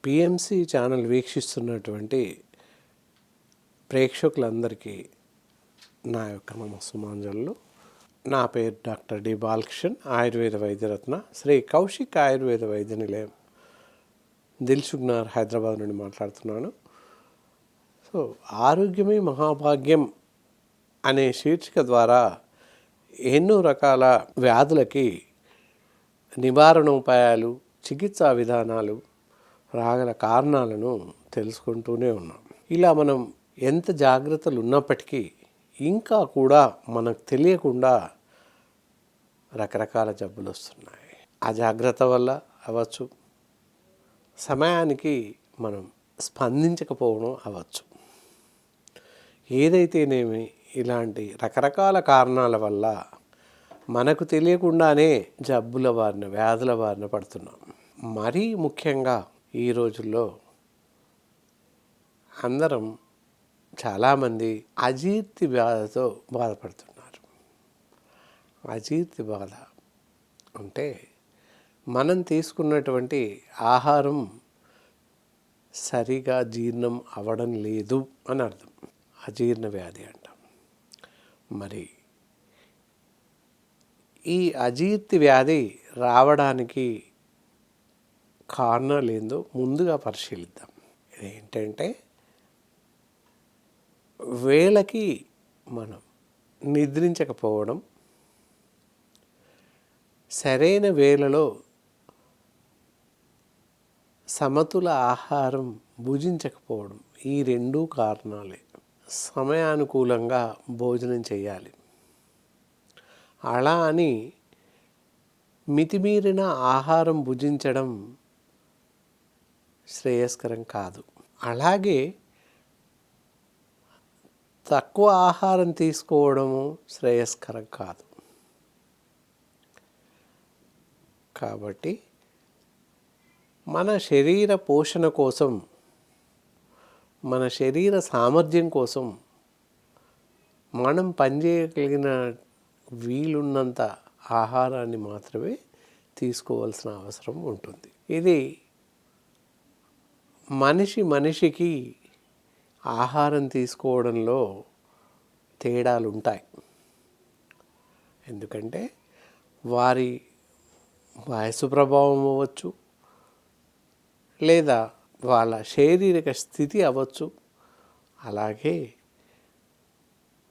PMC channel వీక్షిస్తున్నటువంటి ప్రేక్షకులందరికీ నా యొక్క నమస్సుమాంజలు. నా పేరు డాక్టర్ డి బాలకృష్ణన్, ఆయుర్వేద వైద్యరత్న, శ్రీ కౌశిక్ ఆయుర్వేద వైద్య నిలయం, దిల్సుఖ్నగర్, హైదరాబాద్ నుండి మాట్లాడుతున్నాను. సో ఆరోగ్యమే మహాభాగ్యం అనే శీర్షిక ద్వారా ఎన్నో రకాల వ్యాధులకి నివారణ ఉపాయాలు, చికిత్సా విధానాలు, రాగల కారణాలను తెలుసుకుంటూనే ఉన్నాం. ఇలా మనం ఎంత జాగ్రత్తలు ఉన్నప్పటికీ ఇంకా కూడా మనకు తెలియకుండా రకరకాల జబ్బులు వస్తున్నాయి. ఆ జాగ్రత్త వల్ల అవ్వచ్చు, సమయానికి మనం స్పందించకపోవడం అవ్వచ్చు. ఏదైతేనేమి ఇలాంటి రకరకాల కారణాల వల్ల మనకు తెలియకుండానే జబ్బుల బారిన, వ్యాధుల బారిన పడుతున్నాం. మరీ ముఖ్యంగా ఈ రోజుల్లో అందరం చాలామంది అజీర్తి వ్యాధితో బాధపడుతున్నారు. అజీర్తి బాధ అంటే మనం తీసుకున్నటువంటి ఆహారం సరిగా జీర్ణం అవ్వడం లేదు అని అర్థం. అజీర్ణ వ్యాధి అంటాం. మరి ఈ అజీర్తి వ్యాధి రావడానికి కారణాలు ఏందో ముందుగా పరిశీలిద్దాం. ఏంటంటే, వేళకి మనం నిద్రించకపోవడం, సరైన వేళలో సమతుల ఆహారం భుజించకపోవడం, ఈ రెండూ కారణాలే. సమయానుకూలంగా భోజనం చేయాలి. అలా అని మితిమీరిన ఆహారం భుజించడం శ్రేయస్కరం కాదు. అలాగే తక్కువ ఆహారం తీసుకోవడము శ్రేయస్కరం కాదు. కాబట్టి మన శరీర పోషణ కోసం, మన శరీర సామర్థ్యం కోసం మనం పనిచేయగలిగిన వీలున్నంత ఆహారాన్ని మాత్రమే తీసుకోవాల్సిన అవసరం ఉంటుంది. ఇది మనిషికి ఆహారం తీసుకోవడంలో తేడాలు ఉంటాయి. ఎందుకంటే వారి వయసు ప్రభావం అవ్వచ్చు, లేదా వాళ్ళ శారీరక స్థితి అవ్వచ్చు, అలాగే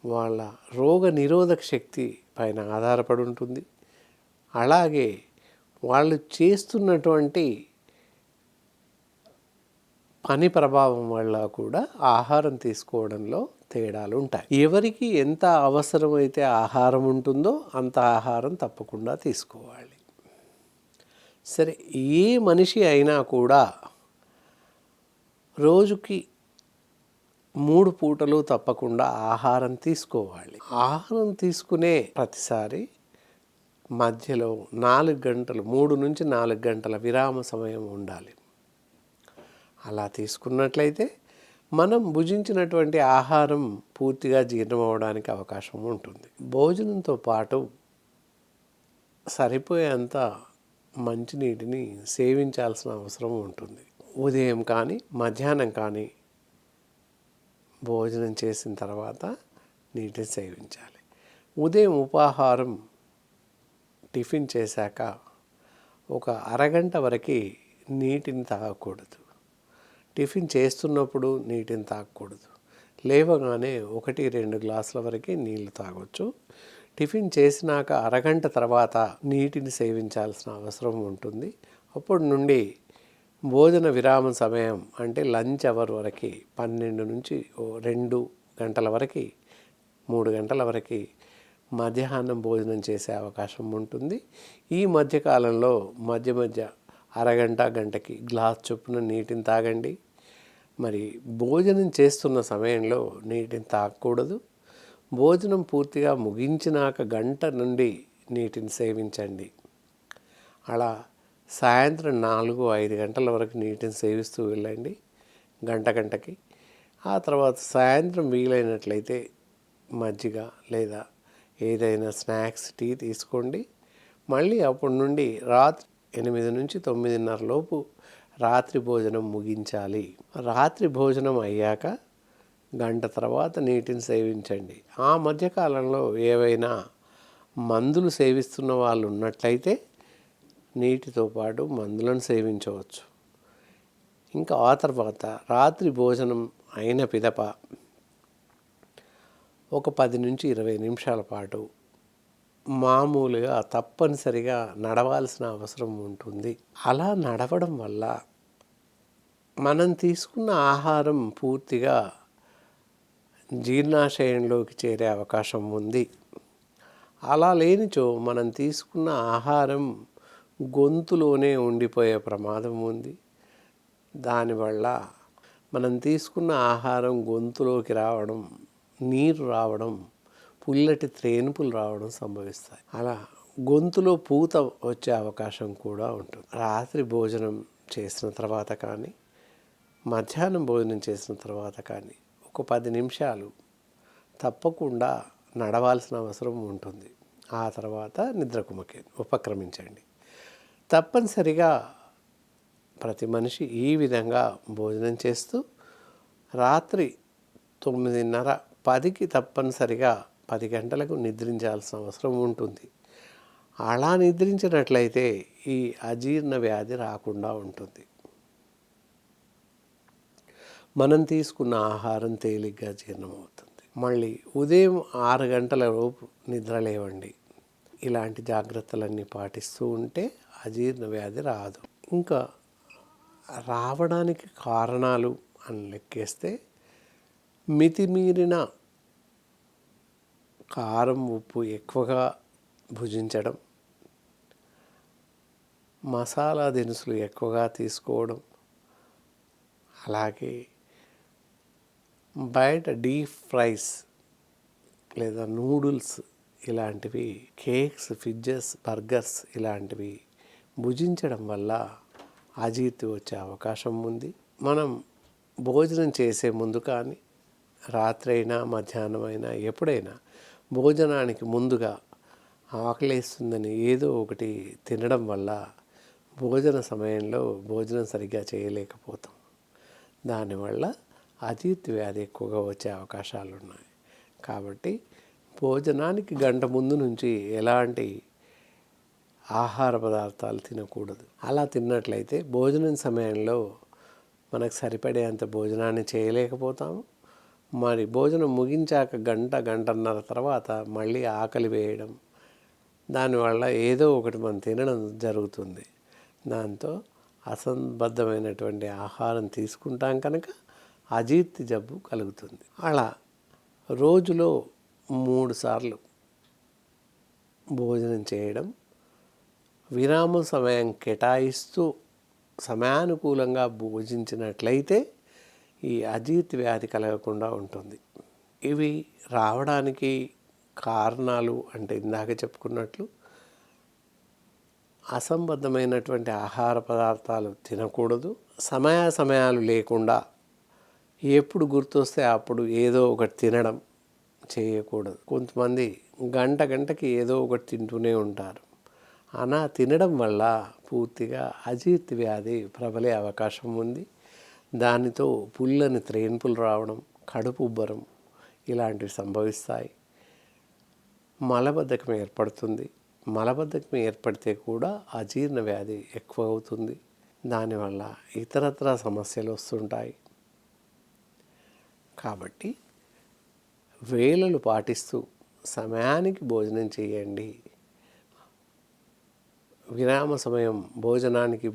వాళ్ళ రోగ నిరోధక శక్తి పైన ఆధారపడి ఉంటుంది. అలాగే వాళ్ళు చేస్తున్నటువంటి పని ప్రభావం వల్ల కూడా ఆహారం తీసుకోవడంలో తేడాలు ఉంటాయి. ఎవరికి ఎంత అవసరమైతే ఆహారం ఉంటుందో అంత ఆహారం తప్పకుండా తీసుకోవాలి. సరే, ఏ మనిషి అయినా కూడా రోజుకి 3 పూటలు తప్పకుండా ఆహారం తీసుకోవాలి. ఆహారం తీసుకునే ప్రతిసారి మధ్యలో 4 గంటలు, 3 నుంచి 4 గంటల విరామ సమయం ఉండాలి. అలా తీసుకున్నట్లయితే మనం భుజించినటువంటి ఆహారం పూర్తిగా జీర్ణం అవ్వడానికి అవకాశం ఉంటుంది. భోజనంతో పాటు సరిపోయేంత మంచినీటిని సేవించాల్సిన అవసరం ఉంటుంది. ఉదయం కానీ, మధ్యాహ్నం కానీ భోజనం చేసిన తర్వాత నీటిని సేవించాలి. ఉదయం ఉపాహారం టిఫిన్ చేశాక ఒక అరగంట వరకు నీటిని తాగకూడదు. టిఫిన్ చేస్తున్నప్పుడు నీటిని తాగకూడదు. లేవగానే 1-2 గ్లాసుల వరకు నీళ్ళు తాగొచ్చు. టిఫిన్ చేసినాక అరగంట తర్వాత నీటిని సేవించాల్సిన అవసరం ఉంటుంది. అప్పటి నుండి భోజన విరామ సమయం అంటే లంచ్ అవర్ వరకు 12 నుంచి 2 గంటల వరకు, 3 గంటల వరకు మధ్యాహ్నం భోజనం చేసే అవకాశం ఉంటుంది. ఈ మధ్యకాలంలో మధ్య అరగంట, గంటకి గ్లాస్ చొప్పున నీటిని తాగండి. మరి భోజనం చేస్తున్న సమయంలో నీటిని తాగకూడదు. భోజనం పూర్తిగా ముగించినాక గంట నుండి నీటిని సేవించండి. అలా సాయంత్రం 4-5 గంటల వరకు నీటిని సేవిస్తూ వెళ్ళండి, గంటకి. ఆ తర్వాత సాయంత్రం వీలైనట్లయితే మజ్జిగ లేదా ఏదైనా స్నాక్స్, టీ తీసుకోండి. మళ్ళీ అప్పటి నుండి రాత్రి 8 నుంచి 9:30 లోపు రాత్రి భోజనం ముగించాలి. రాత్రి భోజనం అయ్యాక గంట తర్వాత నీటిని సేవించండి. ఆ మధ్యకాలంలో ఏవైనా మందులు సేవిస్తున్న వాళ్ళు ఉన్నట్లయితే నీటితో పాటు మందులను సేవించవచ్చు. ఇంకా ఆ తర్వాత రాత్రి భోజనం అయిన పిదప ఒక 10 నుంచి 20 నిమిషాల పాటు మామూలుగా తప్పనిసరిగా నడవాల్సిన అవసరం ఉంటుంది. అలా నడవడం వల్ల మనం తీసుకున్న ఆహారం పూర్తిగా జీర్ణాశయంలోకి చేరే అవకాశం ఉంది. అలా లేనిచో మనం తీసుకున్న ఆహారం గొంతులోనే ఉండిపోయే ప్రమాదం ఉంది. దానివల్ల మనం తీసుకున్న ఆహారం గొంతులోకి రావడం, నీరు రావడం, పుల్లటి త్రేనుపులు రావడం సంభవిస్తాయి. అలా గొంతులో పూత వచ్చే అవకాశం కూడా ఉంటుంది. రాత్రి భోజనం చేసిన తర్వాత కానీ, మధ్యాహ్నం భోజనం చేసిన తర్వాత కానీ ఒక 10 నిమిషాలు తప్పకుండా నడవాల్సిన అవసరం ఉంటుంది. ఆ తర్వాత నిద్రకు ఉపక్రమించండి. తప్పనిసరిగా ప్రతి మనిషి ఈ విధంగా భోజనం చేస్తూ రాత్రి 9:30, 10కి తప్పనిసరిగా 10 గంటలకు నిద్రించాల్సిన అవసరం ఉంటుంది. అలా నిద్రించినట్లయితే ఈ అజీర్ణ వ్యాధి రాకుండా ఉంటుంది. మనం తీసుకున్న ఆహారం తేలిగ్గా జీర్ణమవుతుంది. మళ్ళీ ఉదయం 6 గంటల లోపు నిద్ర లేవండి. ఇలాంటి జాగ్రత్తలన్నీ పాటిస్తూ ఉంటే అజీర్ణ వ్యాధి రాదు. ఇంకా రావడానికి కారణాలు అని లెక్కేస్తే మితిమీరిన కారం, ఉప్పు ఎక్కువగా భుజించడం, మసాలా దినుసులు ఎక్కువగా తీసుకోవడం, అలాగే బయట డీప్ ఫ్రైస్ లేదా నూడిల్స్ ఇలాంటివి, కేక్స్, పిజ్జాస్, బర్గర్స్ ఇలాంటివి భుజించడం వల్ల అజీర్తి వచ్చే అవకాశం ఉంది. మనం భోజనం చేసే ముందు కానీ, రాత్రి అయినా మధ్యాహ్నం అయినా ఎప్పుడైనా భోజనానికి ముందుగా ఆకలేస్తుందని ఏదో ఒకటి తినడం వల్ల భోజన సమయంలో భోజనం సరిగ్గా చేయలేకపోతాం. దానివల్ల అజీర్తి వ్యాధి ఎక్కువగా వచ్చే అవకాశాలు ఉన్నాయి. కాబట్టి భోజనానికి గంట ముందు నుంచి ఎలాంటి ఆహార పదార్థాలు తినకూడదు. అలా తిన్నట్లయితే భోజనం సమయంలో మనకు సరిపడేంత భోజనాన్ని చేయలేకపోతాము. మరి భోజనం ముగించాక గంటన్నర తర్వాత మళ్ళీ ఆకలి వేయడం, దానివల్ల ఏదో ఒకటి మనం తినడం జరుగుతుంది. దాంతో అసంబద్ధమైనటువంటి ఆహారం తీసుకుంటాం కనుక అజీర్తి జబ్బు కలుగుతుంది. అలా రోజులో 3 సార్లు భోజనం చేయడం, విరామ సమయం కేటాయిస్తూ సమయానుకూలంగా భోజించినట్లయితే ఈ అజీర్తి వ్యాధి కలగకుండా ఉంటుంది. ఇవి రావడానికి కారణాలు అంటే ఇందాక చెప్పుకున్నట్లు అసంబద్ధమైనటువంటి ఆహార పదార్థాలు తినకూడదు. సమయాలు లేకుండా ఎప్పుడు గుర్తొస్తే అప్పుడు ఏదో ఒకటి తినడం చేయకూడదు. కొంతమంది గంటకి ఏదో ఒకటి తింటూనే ఉంటారు. అలా తినడం వల్ల పూర్తిగా అజీర్తి వ్యాధి ప్రబలే అవకాశం ఉంది. దానితో పుల్లని త్రేన్పులు రావడం, కడుపు ఉబ్బరం ఇలాంటివి సంభవిస్తాయి. మలబద్ధకం ఏర్పడుతుంది. మలబద్ధకం ఏర్పడితే కూడా అజీర్ణ వ్యాధి ఎక్కువ అవుతుంది. దానివల్ల ఇతరత్రా సమస్యలు వస్తుంటాయి. కాబట్టి వేళలు పాటిస్తూ సమయానికి భోజనం చేయండి. విరామ సమయం భోజనానికి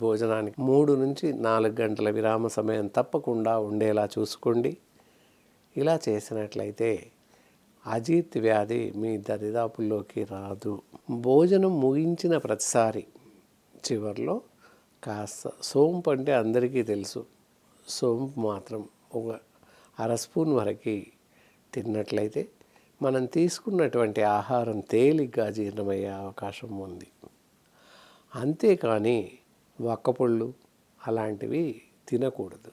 3 నుంచి 4 గంటల విరామ సమయం తప్పకుండా ఉండేలా చూసుకోండి. ఇలా చేసినట్లయితే అజీర్తి వ్యాధి మీ దరిదాపుల్లోకి రాదు. భోజనం ముగించిన ప్రతిసారి చివరిలో కాస్త సోంపు, అంటే అందరికీ తెలుసు, సోంపు మాత్రం ఒక 1/2 స్పూన్ వరకు తిన్నట్లయితే మనం తీసుకున్నటువంటి ఆహారం తేలిగ్గా జీర్ణమయ్యే అవకాశం ఉంది. అంతేకాని వక్కపొళ్ళు అలాంటివి తినకూడదు.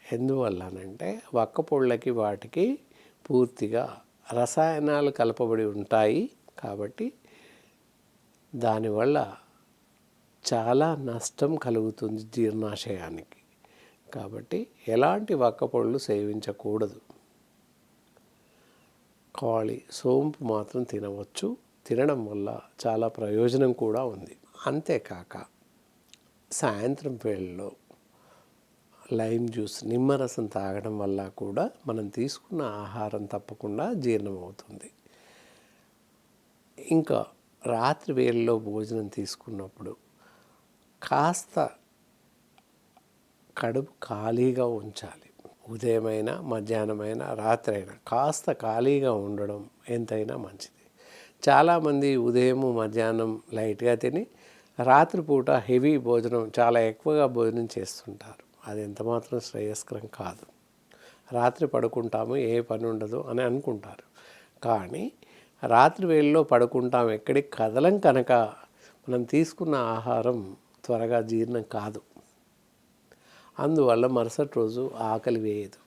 ఎందువల్లనంటే వక్కపొళ్ళకి వాటికి పూర్తిగా రసాయనాలు కలపబడి ఉంటాయి. కాబట్టి దానివల్ల చాలా నష్టం కలుగుతుంది జీర్ణాశయానికి. కాబట్టి ఎలాంటి వక్కపొళ్ళు సేవించకూడదు. కాళీ సోంపు మాత్రం తినవచ్చు. తినడం వల్ల చాలా ప్రయోజనం కూడా ఉంది. అంతేకాక సాయంత్రం వేళల్లో లైమ్ జ్యూస్, నిమ్మరసం తాగడం వల్ల కూడా మనం తీసుకున్న ఆహారం తప్పకుండా జీర్ణమవుతుంది. ఇంకా రాత్రి వేళల్లో భోజనం తీసుకున్నప్పుడు కాస్త కడుపు ఖాళీగా ఉంచాలి. ఉదయమైనా, మధ్యాహ్నమైనా, రాత్రి అయినా కాస్త ఖాళీగా ఉండడం ఎంతైనా మంచిది. చాలామంది ఉదయం, మధ్యాహ్నం లైట్గా తిని రాత్రిపూట హెవీ భోజనం, చాలా ఎక్కువగా భోజనం చేస్తుంటారు. అది ఎంతమాత్రం శ్రేయస్కరం కాదు. రాత్రి పడుకుంటాము, ఏ పని ఉండదు అని అనుకుంటారు. కానీ రాత్రి వేళల్లో పడుకుంటాం, ఎక్కడికి కదలం కనుక మనం తీసుకున్న ఆహారం త్వరగా జీర్ణం కాదు. అందువల్ల మరుసటి రోజు ఆకలి వేయదు.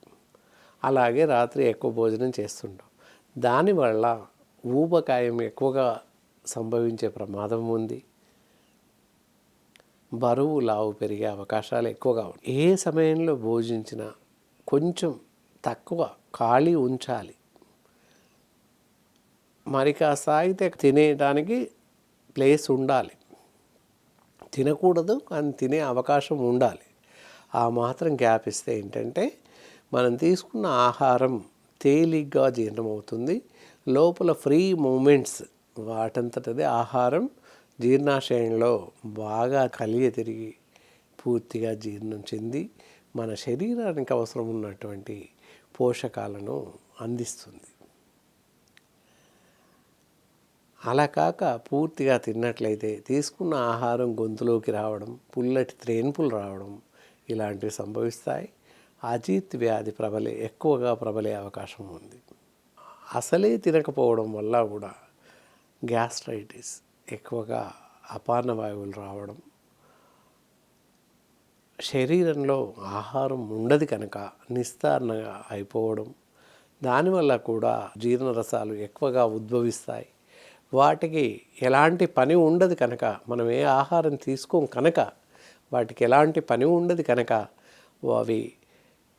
అలాగే రాత్రి ఎక్కువ భోజనం చేస్తుంటాం. దానివల్ల ఊబకాయం ఎక్కువగా సంభవించే ప్రమాదం ఉంది. బరువు, లావు పెరిగే అవకాశాలు ఎక్కువగా ఉన్నాయి. ఏ సమయంలో భోజించినా కొంచెం తక్కువ ఖాళీ ఉంచాలి. మరి కాస్త ఆగితే తినేయడానికి ప్లేస్ ఉండాలి. తినకూడదు కానీ తినే అవకాశం ఉండాలి. ఆ మాత్రం గ్యాప్ ఇస్తే ఏంటంటే మనం తీసుకున్న ఆహారం తేలిగ్గా జీర్ణమవుతుంది. లోపల ఫ్రీ మూమెంట్స్, వాటంతటదే ఆహారం జీర్ణాశయంలో బాగా కలిగి తిరిగి పూర్తిగా జీర్ణం చెంది మన శరీరానికి అవసరం ఉన్నటువంటి పోషకాలను అందిస్తుంది. అలా కాక పూర్తిగా తిన్నట్లయితే తీసుకున్న ఆహారం గొంతులోకి రావడం, పుల్లటి త్రేన్పులు రావడం ఇలాంటివి సంభవిస్తాయి. అజీర్తి వ్యాధి ఎక్కువగా ప్రబలే అవకాశం ఉంది. అసలే తినకపోవడం వల్ల కూడా గ్యాస్ట్రైటిస్, ఎక్కువగా అపాన వాయువులు రావడం, శరీరంలో ఆహారం ఉండదు కనుక నిస్తారణగా అయిపోవడం, దానివల్ల కూడా జీర్ణరసాలు ఎక్కువగా ఉద్భవిస్తాయి. వాటికి ఎలాంటి పని ఉండదు కనుక, మనం ఏ ఆహారం తీసుకోం కనుక వాటికి ఎలాంటి పని ఉండదు కనుక అవి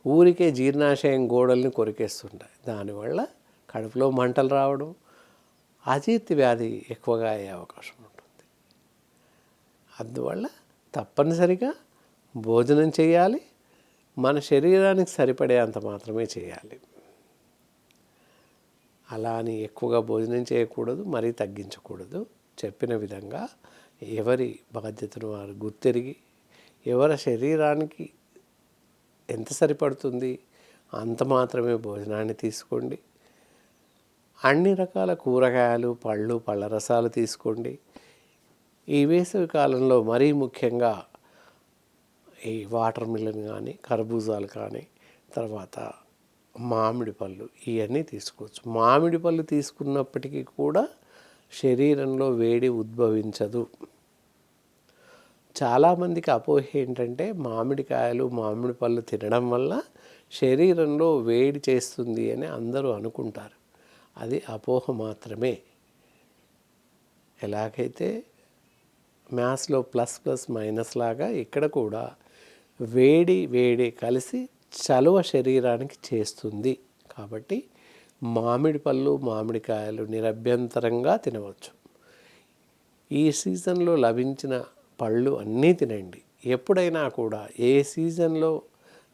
ఊరికే జీర్ణాశయం గోడల్ని కొరికేస్తుంటాయి. దానివల్ల కడుపులో మంటలు రావడం, అజీర్తి వ్యాధి ఎక్కువగా అయ్యే అవకాశం ఉంటుంది. అందువల్ల తప్పనిసరిగా భోజనం చేయాలి. మన శరీరానికి సరిపడే అంత మాత్రమే చేయాలి. అలా అని ఎక్కువగా భోజనం చేయకూడదు, మరీ తగ్గించకూడదు. చెప్పిన విధంగా ఎవరి బాధ్యతను వారు గుర్తెరిగి ఎవరి శరీరానికి ఎంత సరిపడుతుంది అంత మాత్రమే భోజనాన్ని తీసుకోండి. అన్ని రకాల కూరగాయలు, పళ్ళు, పళ్ళ రసాలు తీసుకోండి. ఈ వేసవి కాలంలో మరీ ముఖ్యంగా ఈ వాటర్ మిలన్ కానీ, కర్బూజాలు కానీ, తర్వాత మామిడి పళ్ళు, ఇవన్నీ తీసుకోవచ్చు. మామిడి పళ్ళు తీసుకున్నప్పటికీ కూడా శరీరంలో వేడి ఉద్భవించదు. చాలామందికి అపోహ ఏంటంటే మామిడికాయలు, మామిడి పళ్ళు తినడం వల్ల శరీరంలో వేడి చేస్తుంది అని అందరూ అనుకుంటారు. అది అపోహ మాత్రమే. ఎలాగైతే మ్యాథ్స్లో ప్లస్ ప్లస్ మైనస్ లాగా ఇక్కడ కూడా వేడి కలిసి చలువ శరీరానికి చేస్తుంది. కాబట్టి మామిడి పళ్ళు, మామిడికాయలు నిరభ్యంతరంగా తినవచ్చు. ఈ సీజన్లో లభించిన పళ్ళు అన్నీ తినండి. ఎప్పుడైనా కూడా ఏ సీజన్లో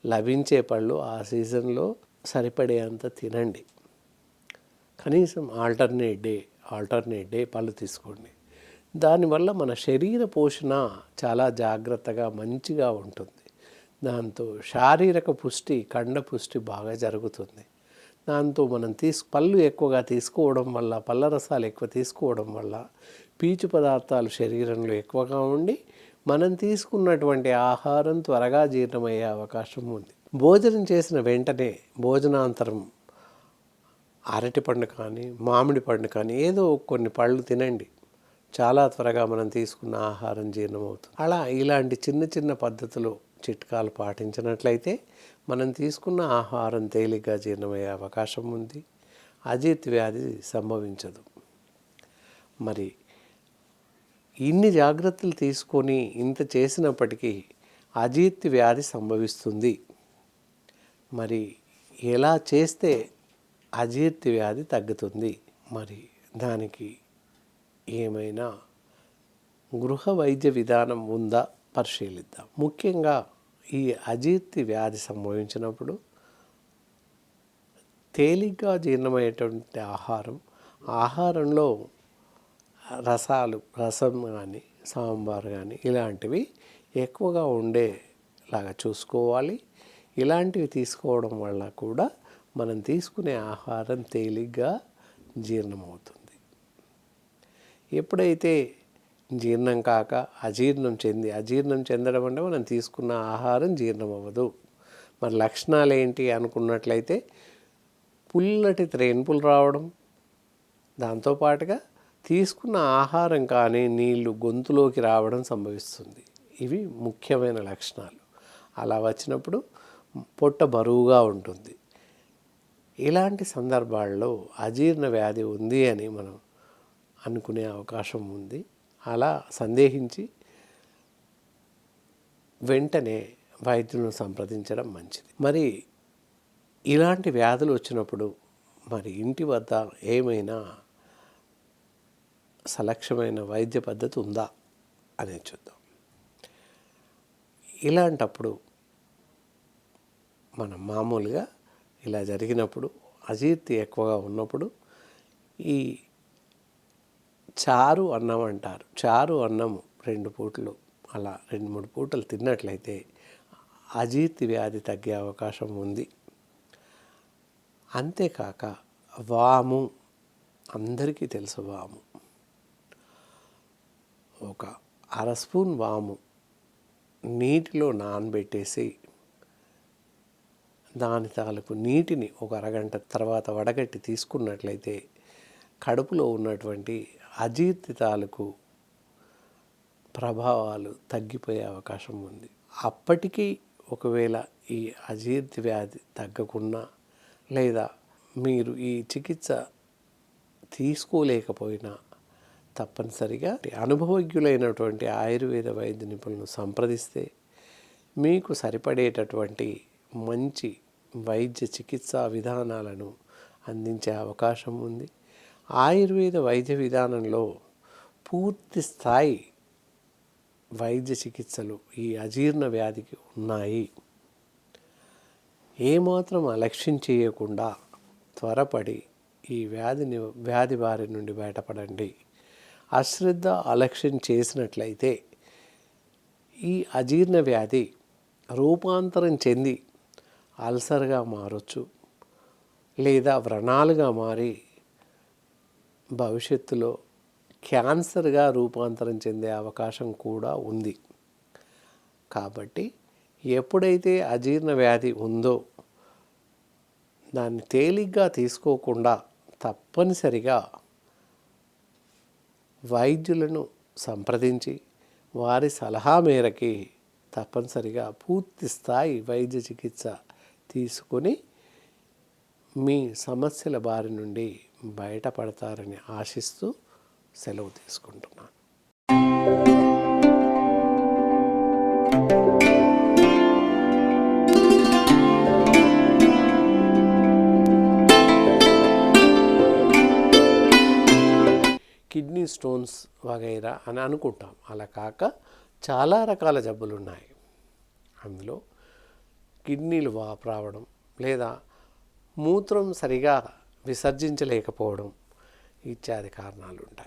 లభించే పళ్ళు ఆ సీజన్లో సరిపడేంత తినండి. కనీసం ఆల్టర్నేట్ డే పళ్ళు తీసుకోండి. దానివల్ల మన శరీర పోషణ చాలా జాగ్రత్తగా మంచిగా ఉంటుంది. దాంతో శారీరక పుష్టి, కండ పుష్టి బాగా జరుగుతుంది. దాంతో మనం పళ్ళు ఎక్కువగా తీసుకోవడం వల్ల, పళ్ళ రసాలు ఎక్కువ తీసుకోవడం వల్ల పీచు పదార్థాలు శరీరంలో ఎక్కువగా ఉండి మనం తీసుకున్నటువంటి ఆహారం త్వరగా జీర్ణమయ్యే అవకాశం ఉంది. భోజనం చేసిన వెంటనే భోజనాంతరం అరటిపండు కానీ, మామిడి పండు కానీ ఏదో కొన్ని పళ్ళు తినండి. చాలా త్వరగా మనం తీసుకున్న ఆహారం జీర్ణమవుతుంది. అలా ఇలాంటి చిన్న పద్ధతులు, చిట్కాలు పాటించినట్లయితే మనం తీసుకున్న ఆహారం తేలిగ్గా జీర్ణమయ్యే అవకాశం ఉంది. అజీర్తి వ్యాధి సంభవించదు. మరి ఇన్ని జాగ్రత్తలు తీసుకొని ఇంత చేసినప్పటికీ అజీర్తి వ్యాధి సంభవిస్తుంది. మరి ఎలా చేస్తే అజీర్తి వ్యాధి తగ్గుతుంది? మరి దానికి ఏమైనా గృహ వైద్య విధానం ఉందా పరిశీలిద్దాం. ముఖ్యంగా ఈ అజీర్తి వ్యాధి సంభవించినప్పుడు తేలిగ్గా జీర్ణమయ్యేటువంటి ఆహారంలో రసం కానీ సాంబార్ కానీ ఇలాంటివి ఎక్కువగా ఉండేలాగా చూసుకోవాలి. ఇలాంటివి తీసుకోవడం వల్ల కూడా మనం తీసుకునే ఆహారం తేలిగ్గా జీర్ణమవుతుంది. ఎప్పుడైతే జీర్ణం కాక అజీర్ణం చెందడం అంటే మనం తీసుకున్న ఆహారం జీర్ణం అవ్వదు. మరి లక్షణాలు ఏంటి అనుకున్నట్లయితే పుల్లటి త్రేన్పులు రావడం, దాంతోపాటుగా తీసుకున్న ఆహారం కానీ నీళ్లు గొంతులోకి రావడం సంభవిస్తుంది. ఇవి ముఖ్యమైన లక్షణాలు. అలా వచ్చినప్పుడు పొట్ట బరువుగా ఉంటుంది. ఇలాంటి సందర్భాల్లో అజీర్ణ వ్యాధి ఉంది అని మనం అనుకునే అవకాశం ఉంది. అలా సందేహించి వెంటనే వైద్యులను సంప్రదించడం మంచిది. మరి ఇలాంటి వ్యాధులు వచ్చినప్పుడు మరి ఇంటి వద్ద ఏమైనా సలక్షమైన వైద్య పద్ధతి ఉందా అనేది చూద్దాం. ఇలాంటప్పుడు మనం మామూలుగా ఇలా జరిగినప్పుడు అజీర్తి ఎక్కువగా ఉన్నప్పుడు ఈ చారు అన్నం అంటారు. చారు అన్నము 2 పూటలు అలా 2-3 పూటలు తిన్నట్లయితే అజీర్తి వ్యాధి తగ్గే అవకాశం ఉంది. అంతేకాక వాము, అందరికీ తెలుసు వాము. ఒక 1/2 స్పూన్ వాము నీటిలో నానబెట్టేసి దాని తాలూకు నీటిని ఒక అరగంట తర్వాత వడగట్టి తీసుకున్నట్లయితే కడుపులో ఉన్నటువంటి అజీర్తి తాలూకు ప్రభావాలు తగ్గిపోయే అవకాశం ఉంది. అప్పటికీ ఒకవేళ ఈ అజీర్తి వ్యాధి తగ్గకున్నా లేదా మీరు ఈ చికిత్స తీసుకోలేకపోయినా తప్పనిసరిగా అనుభవజ్ఞులైనటువంటి ఆయుర్వేద వైద్య నిపుణులను సంప్రదిస్తే మీకు సరిపడేటటువంటి మంచి వైద్య చికిత్సా విధానాలను అందించే అవకాశం ఉంది. ఆయుర్వేద వైద్య విధానంలో పూర్తి స్థాయి వైద్య చికిత్సలు ఈ అజీర్ణ వ్యాధికి ఉన్నాయి. ఏమాత్రం అలక్ష్యం చేయకుండా త్వరపడి ఈ వ్యాధి బారి నుండి బయటపడండి. అశ్రద్ధ అలక్ష్యం చేసినట్లయితే ఈ అజీర్ణ వ్యాధి రూపాంతరం చెంది అల్సర్గా మారొచ్చు, లేదా వ్రణాలుగా మారి భవిష్యత్తులో క్యాన్సర్గా రూపాంతరం చెందే అవకాశం కూడా ఉంది. కాబట్టి ఎప్పుడైతే అజీర్ణ వ్యాధి ఉందో దాన్ని తేలిగ్గా తీసుకోకుండా తప్పనిసరిగా వైద్యులను సంప్రదించి వారి సలహా మేరకి తప్పనిసరిగా పూర్తి స్థాయి వైద్య చికిత్స తీసుకొని మీ సమస్యల బారి నుండి బయటపడతారని ఆశిస్తూ సెలవు తీసుకుంటున్నాను. కిడ్నీ స్టోన్స్ వగైరా అని అనుకుంటాం. అలా కాక చాలా రకాల జబ్బులు ఉన్నాయి. అందులో కిడ్నీలు వాపు రావడం లేదా మూత్రం సరిగా విసర్జించలేకపోవడం ఇత్యాది కారణాలు ఉంటాయి.